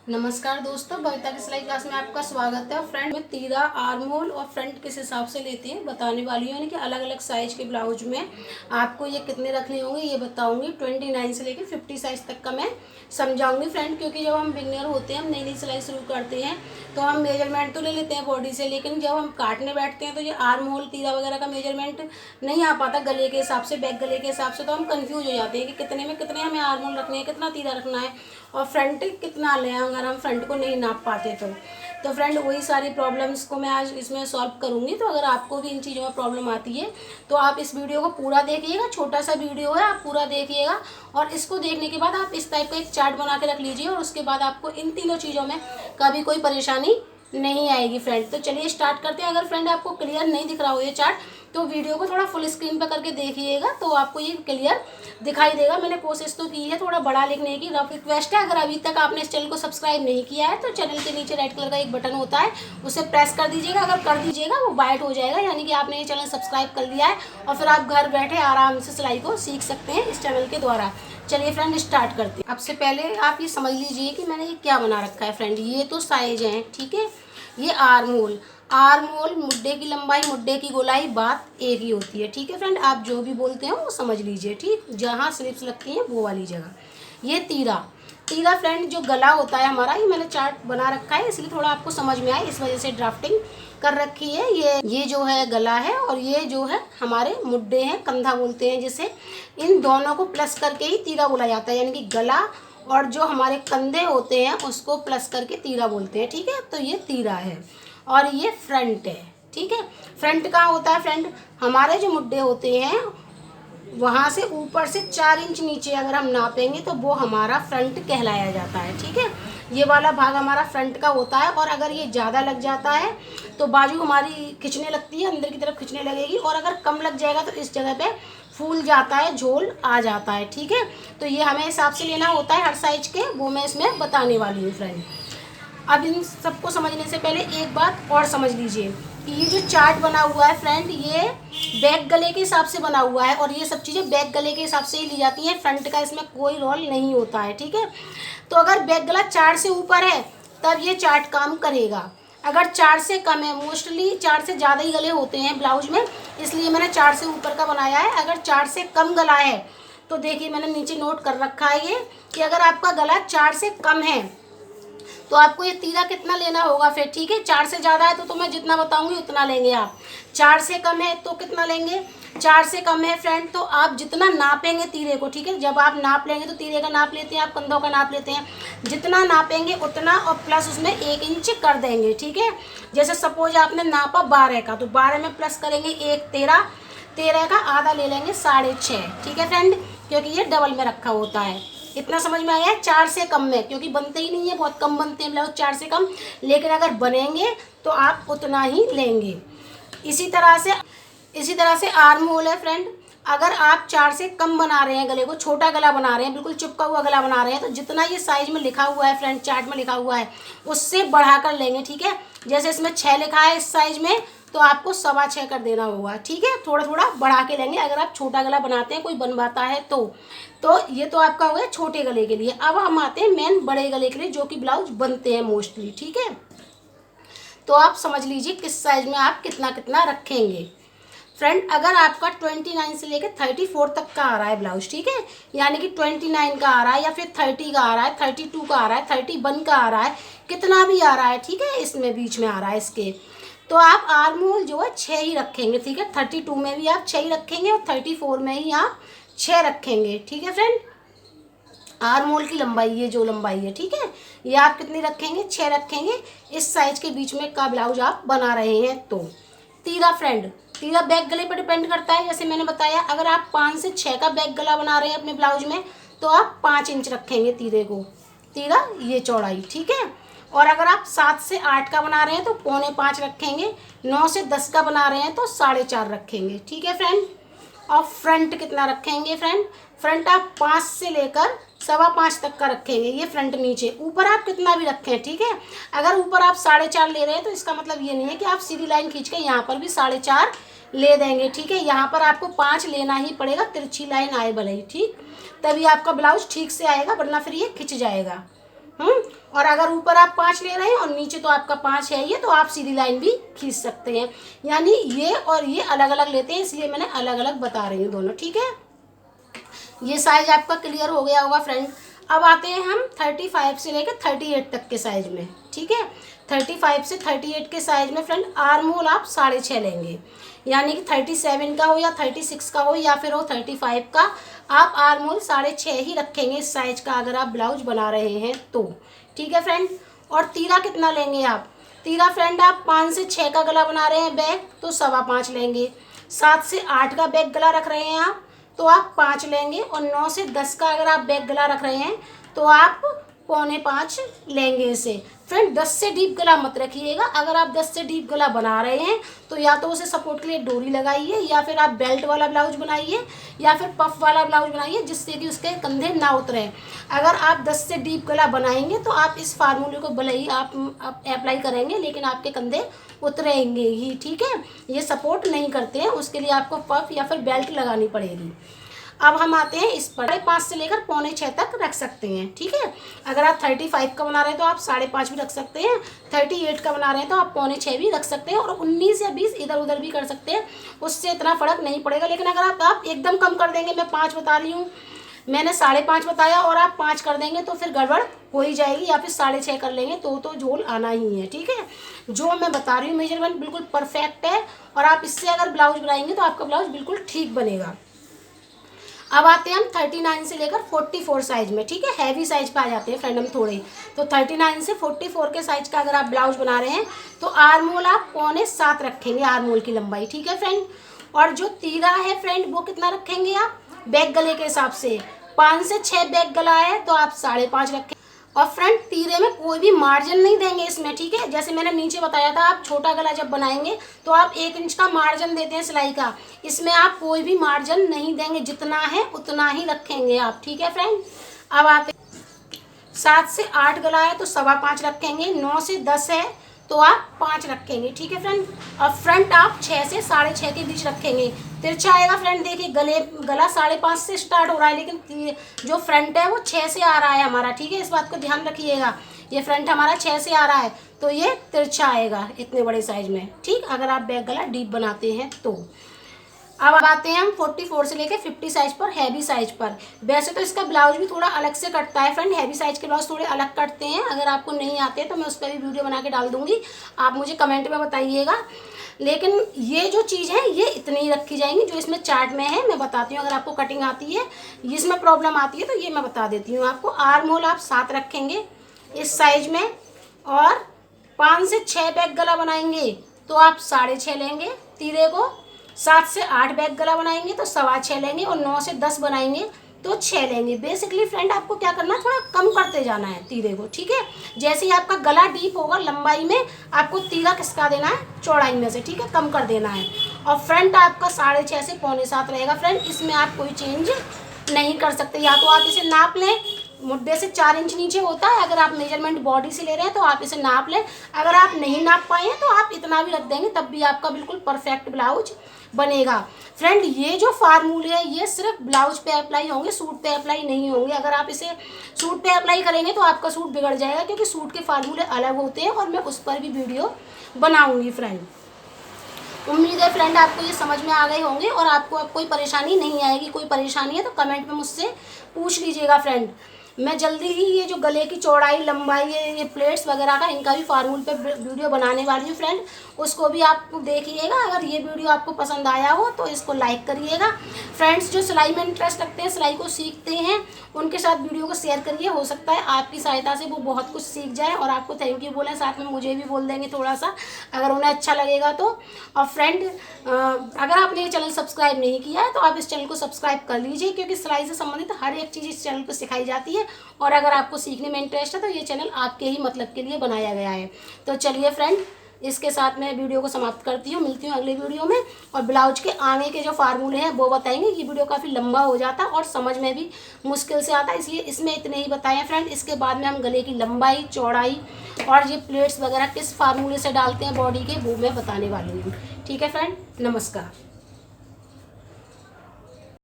नमस्कार दोस्तों, भविता की सिलाई क्लास में आपका स्वागत है। फ्रंट में तीरा, आर्म होल और फ्रंट किस हिसाब से लेते हैं बताने वाली हूँ, यानी कि अलग अलग साइज के ब्लाउज में आपको ये कितने रखने होंगे ये बताऊंगी। 29 से लेकर 50 साइज तक का मैं समझाऊंगी फ्रेंड, क्योंकि जब हम बिगनर होते हैं, हम नई नई सिलाई शुरू करते हैं तो हम मेजरमेंट तो ले लेते हैं बॉडी से, लेकिन जब हम काटने बैठते हैं तो ये आर्म होल, तीरा वगैरह का मेजरमेंट नहीं आ पाता गले के हिसाब से, बैक गले के हिसाब से, तो हम कंफ्यूज हो जाते हैं कि कितने में कितने हमें आर्म होल रखने हैं, कितना तीरा रखना है और फ्रंट कितना लें अगर हम फ्रंट को नहीं नाप पाते तो फ्रेंड वही सारी प्रॉब्लम्स को मैं आज इसमें सॉल्व करूंगी। तो अगर आपको भी इन चीज़ों में प्रॉब्लम आती है तो आप इस वीडियो को पूरा देखिएगा। छोटा सा वीडियो है, आप पूरा देखिएगा और इसको देखने के बाद आप इस टाइप का एक चार्ट बना के रख लीजिए और उसके बाद आपको इन तीनों चीज़ों में कभी कोई परेशानी नहीं आएगी फ्रेंड। तो चलिए स्टार्ट करते हैं। अगर फ्रेंड आपको क्लियर नहीं दिख रहा हो ये चार्ट तो वीडियो को थोड़ा फुल स्क्रीन पर करके देखिएगा तो आपको ये क्लियर दिखाई देगा। मैंने कोशिश तो की है थोड़ा बड़ा लिखने की, रफ रिक्वेस्ट है। अगर अभी तक आपने इस चैनल को सब्सक्राइब नहीं किया है तो चैनल के नीचे रेड कलर का एक बटन होता है, उसे प्रेस कर दीजिएगा। अगर कर दीजिएगा वो बाइट हो जाएगा, यानी कि आपने ये चैनल सब्सक्राइब कर लिया है और फिर आप घर बैठे आराम से सिलाई को सीख सकते हैं इस चैनल के द्वारा। चलिए फ्रेंड स्टार्ट करते हैं। सबसे पहले आप ये समझ लीजिए कि मैंने ये क्या बना रखा है फ्रेंड। ये तो साइज है, ठीक है। ये आर्म होल, आर्म होल मुड्डे की लंबाई, मुड्डे की गोलाई, बात एक ही होती है, ठीक है फ्रेंड। आप जो भी बोलते हैं वो समझ लीजिए, ठीक। जहाँ स्लिप्स लगती हैं वो वाली जगह। ये तीरा, तीरा फ्रेंड जो गला होता है हमारा, ये मैंने चार्ट बना रखा है इसलिए थोड़ा आपको समझ में आए, इस वजह से ड्राफ्टिंग कर रखी है। ये जो है गला है और ये जो है हमारे मुड्डे हैं, कंधा बोलते हैं जिसे। इन दोनों को प्लस करके ही तीरा बोला जाता है, यानी कि गला और जो हमारे कंधे होते हैं उसको प्लस करके तीरा बोलते हैं, ठीक है। तो ये तीरा है और ये फ्रंट है, ठीक है। फ्रंट कहाँ होता है फ्रंट, हमारे जो मुड्डे होते हैं वहाँ से ऊपर से 4 इंच नीचे अगर हम नापेंगे तो वो हमारा फ्रंट कहलाया जाता है, ठीक है। ये वाला भाग हमारा फ्रंट का होता है और अगर ये ज़्यादा लग जाता है तो बाजू हमारी खिंचने लगती है, अंदर की तरफ खिंचने लगेगी, और अगर कम लग जाएगा तो इस जगह पे फूल जाता है, झोल आ जाता है, ठीक है। तो ये हमें हिसाब से लेना होता है हर साइज के, वो मैं इसमें बताने वाली हूँ फ्रेंड। अब इन सबको समझने से पहले एक बात और समझ लीजिए कि ये जो चार्ट बना हुआ है फ्रेंड, ये बैक गले के हिसाब से बना हुआ है और ये सब चीज़ें बैक गले के हिसाब से ही ली जाती हैं, फ्रंट का इसमें कोई रोल नहीं होता है, ठीक है। तो अगर बैक गला 4 से ऊपर है तब ये चार्ट काम करेगा। अगर 4 से कम है, मोस्टली 4 से ज़्यादा ही गले होते हैं ब्लाउज में, इसलिए मैंने 4 से ऊपर का बनाया है। अगर 4 से कम गला है तो देखिए मैंने नीचे नोट कर रखा है ये कि अगर आपका गला 4 से कम है तो आपको ये तीरा कितना लेना होगा फिर, ठीक है। 4 से ज़्यादा है तो मैं जितना बताऊंगी उतना लेंगे आप। 4 से कम है तो कितना लेंगे, 4 से कम है फ्रेंड तो आप जितना नापेंगे तीरे को, ठीक है। जब आप नाप लेंगे तो तीरे का नाप लेते हैं, आप कंधों का नाप लेते हैं, जितना नापेंगे उतना और प्लस उसमें 1 इंच कर देंगे, ठीक है। जैसे सपोज आपने नापा 12 का तो 12 में प्लस करेंगे 1, 13, 13 का आधा ले लेंगे 6.5, ठीक है फ्रेंड, क्योंकि ये डबल में रखा होता है। इतना समझ में आया है। 4 से कम में क्योंकि बनते ही नहीं है, बहुत कम बनते हैं ब्लाउज 4 से कम, लेकिन अगर बनेंगे तो आप उतना ही लेंगे। इसी तरह से आर्म होल है फ्रेंड। अगर आप 4 से कम बना रहे हैं, गले को छोटा गला बना रहे हैं, बिल्कुल चिपका हुआ गला बना रहे हैं, तो जितना ये साइज में लिखा हुआ है फ्रेंड, चार्ट में लिखा हुआ है, उससे बढ़ाकर लेंगे, ठीक है। जैसे इसमें 6 लिखा है इस साइज में तो आपको 6.25 कर देना होगा, ठीक है। थोड़ा थोड़ा बढ़ा के लेंगे अगर आप छोटा गला बनाते हैं, कोई बनवाता है तो ये तो आपका हो गया छोटे गले के लिए। अब हम आते हैं मेन बड़े गले के लिए जो कि ब्लाउज बनते हैं मोस्टली, ठीक है। तो आप समझ लीजिए किस साइज में आप कितना कितना रखेंगे फ्रेंड। अगर आपका 29 से लेकर 34 तक का आ रहा है ब्लाउज, ठीक है, यानी कि 29 का आ रहा है या फिर 30 का आ रहा है, 32 का आ रहा है, 31 का आ रहा है, कितना भी आ रहा है, ठीक है, इसमें बीच में आ रहा है इसके, तो आप आर्म होल जो है 6 ही रखेंगे, ठीक है। 32 में भी आप 6 ही रखेंगे और 34 में ही आप 6 रखेंगे, ठीक है फ्रेंड। आर्म होल की लंबाई, ये जो लंबाई है, ठीक है, ये आप कितनी रखेंगे, 6 रखेंगे इस साइज के बीच में का ब्लाउज आप बना रहे हैं। तो तीरा फ्रेंड, तीरा बैक गले पर डिपेंड करता है, जैसे मैंने बताया। अगर आप 5 से 6 का बैक गला बना रहे हैं अपने ब्लाउज में तो आप 5 इंच रखेंगे तीरे को, तीरा ये चौड़ाई, ठीक है। और अगर आप 7 से 8 का बना रहे हैं तो 4.25 रखेंगे, 9 से 10 का बना रहे हैं तो 4.5 रखेंगे, ठीक है फ्रेंड। और फ्रंट कितना रखेंगे फ्रेंड, फ्रंट आप 5 से लेकर 5.25 तक का रखेंगे, ये फ्रंट नीचे। ऊपर आप कितना भी रखें, ठीक है। अगर ऊपर आप 4.5 ले रहे हैं तो इसका मतलब ये नहीं है कि आप सीधी लाइन खींच के यहाँ पर भी 4.5 ले देंगे, ठीक है। यहाँ पर आपको 5 लेना ही पड़ेगा, तिरछी लाइन आए भले ही, ठीक, तभी आपका ब्लाउज ठीक से आएगा, वरना फिर ये खिंच जाएगा। और अगर ऊपर आप 5 ले रहे हैं और नीचे तो आपका 5 है ये, तो आप सीधी लाइन भी खींच सकते हैं। यानी ये और ये अलग अलग लेते हैं, इसलिए मैंने अलग अलग बता रही हूँ दोनों। ठीक है, ये साइज आपका क्लियर हो गया होगा फ्रेंड। अब आते हैं हम 35 से लेकर 38 तक के साइज में। ठीक है, 35 से 38 के साइज में फ्रेंड आर्म होल आप 6.5 लेंगे, यानी कि 37 का हो या 36 का हो या फिर हो 35 का, आप आर्म होल 6.5 ही रखेंगे इस साइज का अगर आप ब्लाउज बना रहे हैं तो। ठीक है फ्रेंड, और तीरा कितना लेंगे आप? तीरा फ्रेंड आप 5 से 6 का गला बना रहे हैं बैग तो 5.25 लेंगे। 7 से 8 का बैग गला रख रहे हैं आप तो आप 5 लेंगे, और 9 से 10 का अगर आप बैग गला रख रहे हैं तो आप 4.25 लेंगे इसे। फ्रेंड 10 से डीप गला मत रखिएगा। अगर आप 10 से डीप गला बना रहे हैं तो या तो उसे सपोर्ट के लिए डोरी लगाइए, या फिर आप बेल्ट वाला ब्लाउज बनाइए, या फिर पफ वाला ब्लाउज बनाइए जिससे कि उसके कंधे ना उतरे। अगर आप 10 से डीप गला बनाएंगे तो आप इस फार्मूले को भले ही आप अप्लाई करेंगे लेकिन आपके कंधे उतरेंगे ही। ठीक है, ये सपोर्ट नहीं करते हैं, उसके लिए आपको पफ या फिर बेल्ट लगानी पड़ेगी। अब हम आते हैं इस पर 5.5 से लेकर 5.25 तक रख सकते हैं। ठीक है, अगर आप 35 का बना रहे हैं तो आप 5.5 भी रख सकते हैं, 38 का बना रहे हैं तो आप 5.25 भी रख सकते हैं, और 19 या 20 इधर उधर भी कर सकते हैं, उससे इतना फ़र्क नहीं पड़ेगा। लेकिन अगर आप एकदम कम कर देंगे, मैं 5 बता रही हूँ, मैंने 5.5 बताया और आप 5 कर देंगे तो फिर गड़बड़ हो ही जाएगी, या फिर 6.5 कर लेंगे तो झोल आना ही है। ठीक है, जो मैं बता रही हूँ मेजरमेंट बिल्कुल परफेक्ट है, और आप इससे अगर ब्लाउज बनाएंगे तो आपका ब्लाउज बिल्कुल ठीक बनेगा। अब आते हैं हम 39 से लेकर 44 साइज में। ठीक है, हैवी साइज पे आ जाते हैं फ्रेंड हम थोड़े, तो 39 से 44 के साइज का अगर आप ब्लाउज बना रहे हैं तो आर्म होल आप 6.25 रखेंगे आर्म होल की लंबाई। ठीक है फ्रेंड, और जो तीरा है फ्रेंड वो कितना रखेंगे आप बैक गले के हिसाब से? 5 से 6 बैक गला है तो आप 5.5 रखें। और फ्रंट तीरे में कोई भी मार्जिन नहीं देंगे इसमें। ठीक है, जैसे मैंने नीचे बताया था, आप छोटा गला जब बनाएंगे तो आप 1 इंच का मार्जिन देते हैं सिलाई का, इसमें आप कोई भी मार्जिन नहीं देंगे, जितना है उतना ही रखेंगे आप। ठीक है फ्रेंड, अब आते 7 से 8 गला है तो 5.25 रखेंगे, 9 से 10 है तो आप 5 रखेंगे। ठीक है फ्रेंड, और फ्रंट आप 6 से 6.5 के बीच रखेंगे। तिरछा आएगा फ्रेंड, देखिए गला 5.5 से स्टार्ट हो रहा है, लेकिन जो फ्रंट है वो 6 से आ रहा है हमारा। ठीक है, इस बात को ध्यान रखिएगा, ये फ्रंट हमारा 6 से आ रहा है तो ये तिरछा आएगा इतने बड़े साइज में। ठीक, अगर आप बैक गला डीप बनाते हैं तो। अब आते हैं हम 44 से लेकर 50 साइज पर, हैवी साइज पर। वैसे तो इसका ब्लाउज भी थोड़ा अलग से कटता है फ्रेंड, हैवी साइज के ब्लाउज थोड़े अलग कटते हैं। अगर आपको नहीं आते तो मैं उस पर भी वीडियो बना के डाल दूंगी, आप मुझे कमेंट में बताइएगा। लेकिन ये जो चीज़ है ये इतनी ही रखी जाएंगी जो इसमें चार्ट में है, मैं बताती हूँ। अगर आपको कटिंग आती है, इसमें प्रॉब्लम आती है तो ये मैं बता देती हूँ आपको। आर्म होल आप 7 रखेंगे इस साइज में, और 5 से 6 बैक गला बनाएंगे तो आप 6.5 लेंगे तीरे को। 7 से 8 बैक गला बनाएंगे तो 6.25 लेंगे, और 9 से 10 बनाएंगे तो 6 लेंगे। बेसिकली फ्रेंड आपको क्या करना है, थोड़ा कम करते जाना है तीरे को। ठीक है, जैसे ही आपका गला डीप होगा लंबाई में, आपको तीरा किसका देना है, चौड़ाई में से। ठीक है, कम कर देना है। और फ्रंट आपका 6.5 से 6.25 रहेगा फ्रेंड, इसमें आप कोई चेंज नहीं कर सकते। या तो आप इसे नाप लें, मुड्ढे से 4 इंच नीचे होता है, अगर आप मेजरमेंट बॉडी से ले रहे हैं तो आप इसे नाप लें। अगर आप नहीं नाप पाए हैं तो आप इतना भी रख देंगे, तब भी आपका बिल्कुल परफेक्ट ब्लाउज बनेगा। फ्रेंड ये जो फार्मूले है ये सिर्फ ब्लाउज पे अप्लाई होंगे, सूट पे अप्लाई नहीं होंगे। अगर आप इसे सूट पे अप्लाई करेंगे तो आपका सूट बिगड़ जाएगा, क्योंकि सूट के फार्मूले अलग होते हैं, और मैं उस पर भी वीडियो बनाऊँगी फ्रेंड। उम्मीद है फ्रेंड आपको ये समझ में आ गए होंगे, और आपको अब कोई परेशानी नहीं आएगी। कोई परेशानी है तो कमेंट में मुझसे पूछ लीजिएगा फ्रेंड। मैं जल्दी ही ये जो गले की चौड़ाई लंबाई ये प्लेट्स वगैरह का इनका भी फार्मूल पे वीडियो बनाने वाली हूँ फ्रेंड, उसको भी आप देखिएगा। अगर ये वीडियो आपको पसंद आया हो तो इसको लाइक करिएगा। फ्रेंड्स जो सिलाई में इंटरेस्ट रखते हैं, सिलाई को सीखते हैं, उनके साथ वीडियो को शेयर करिए। हो सकता है आपकी सहायता से वो बहुत कुछ सीख जाए और आपको थैंक यू बोलें, साथ में मुझे भी बोल देंगे थोड़ा सा, अगर उन्हें अच्छा लगेगा तो। और फ्रेंड अगर आपने ये चैनल सब्सक्राइब नहीं किया है तो आप इस चैनल को सब्सक्राइब कर लीजिए, क्योंकि सिलाई से संबंधित हर एक चीज़ इस चैनल पर सिखाई जाती है। और अगर आपको सीखने में इंटरेस्ट है तो ये चैनल आपके ही मतलब के लिए बनाया गया है। तो चलिए फ्रेंड, इसके साथ मैं वीडियो को समाप्त करती हूँ, मिलती हूँ अगले वीडियो में। और ब्लाउज के आगे के जो फार्मूले हैं वो बताएंगे। ये वीडियो काफ़ी लंबा हो जाता और समझ में भी मुश्किल से आता है, इसलिए इसमें इतने ही बताएं फ्रेंड। इसके बाद में हम गले की लंबाई चौड़ाई और ये प्लेट्स वगैरह किस फार्मूले से डालते हैं बॉडी के, वो मैं बताने वाली हूँ। ठीक है फ्रेंड, नमस्कार।